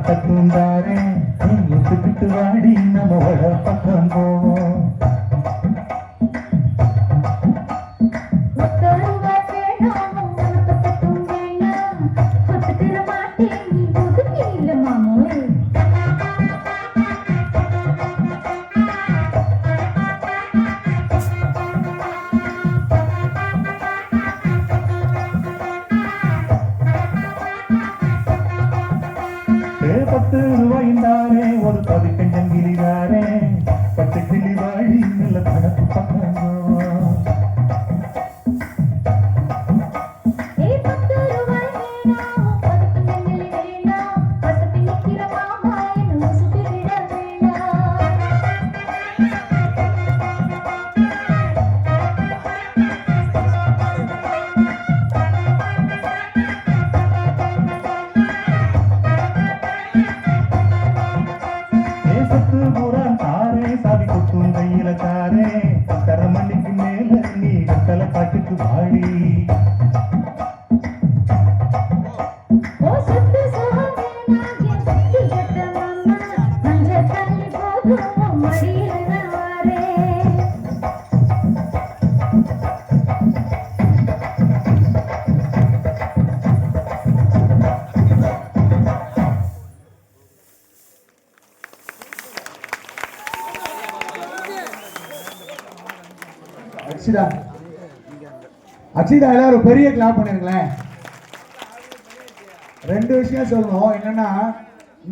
தூண்டாரே ஒத்துக்கிட்டு வாடி நம்ம வட பக்கம் போவோம். ₹10 ஒரு பது கஞ்சங்கிலிதாரே 10 கிளி வாழி நல்ல தனக்கு பக்கம் கையில தாரே 10:30 மணிக்கு மேல நீ வெத்தலை பாட்டுக்கு பாடி அக்ஷிதா எல்லாரும் பெரிய கிளாப் பண்ணிருங்களேன். 2 விஷயம் சொல்லணும். என்னன்னா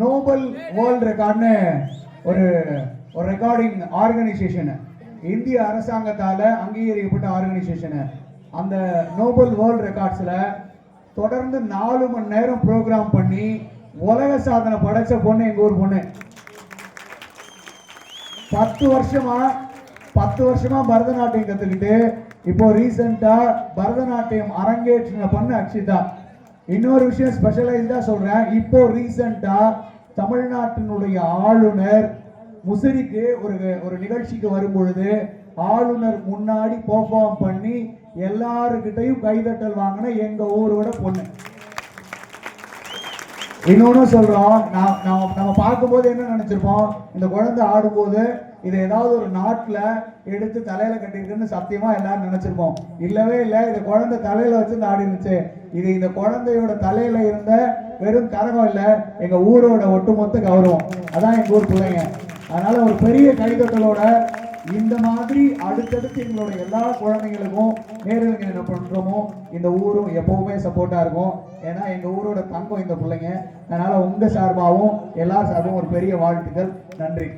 நோபல் வேர்ல்ட் ரெக்கார்ட்னு ஒரு ரெக்கார்டிங் ஆர்கனைசேஷன், இந்திய அரசாங்கத்தால அங்கீகரிக்கப்பட்ட ஆர்கனைசேஷன். அந்த நோபல் வேர்ல்ட் ரெக்கார்ட்ஸ்ல தொடர்ந்து 4 மணி நேரம் ப்ரோக்ராம் பண்ணி உலக சாதனை படைச்ச பொண்ணு எங்க ஊர் பொண்ணு. 10 வருஷமா பரதநாட்டியம் கத்துக்கிட்டு இப்போ ரீசெண்டா பரதநாட்டியம் அரங்கேற்றின பண்ண அக்ஷிதா. இன்னொரு விஷயம் ஸ்பெஷலைஸ்டா சொல்றேன். இப்போ ரீசெண்டா தமிழ்நாட்டினுடைய ஆளுநர் முசிறிக்கு ஒரு நிகழ்ச்சிக்கு வரும் பொழுது ஆளுநர் முன்னாடி பெர்ஃபார்ம் பண்ணி எல்லாருக்கிட்டையும் கைதட்டல் வாங்கின எங்க ஊரோட பொண்ணு. இன்னொன்னு சொல்றோம், நம்ம பார்க்கும்போது என்ன நினைச்சிருப்போம், இந்த குழந்தை ஆடும்போது இது ஏதாவது ஒரு நாட்டுல எடுத்து தலையில கட்டிருக்குன்னு சத்தியமா எல்லாரும் நினைச்சிருப்போம். இல்லவே இல்லை, இந்த குழந்தை தலையில வச்சு ஆடி இருந்துச்சு. இது இந்த குழந்தையோட தலையில இருந்த வெறும் கரகம் இல்லை, எங்க ஊரோட ஒட்டுமொத்த கௌரவம். அதான் எங்க ஊர் பிள்ளைங்க. அதனால ஒரு பெரிய கைதட்டலோட இந்த மாதிரி அடுத்தடுத்து எங்களோட எல்லா குழந்தைங்களுக்கும் நேரில் என்ன பண்றோமோ இந்த ஊரும் எப்பவுமே சப்போர்ட்டா இருக்கும். ஏன்னா எங்க ஊரோட தங்கம் இந்த பிள்ளைங்க. அதனால உங்க சார்பாகவும் எல்லா சார்பாகவும் ஒரு பெரிய வாழ்த்துக்கள். நன்றி.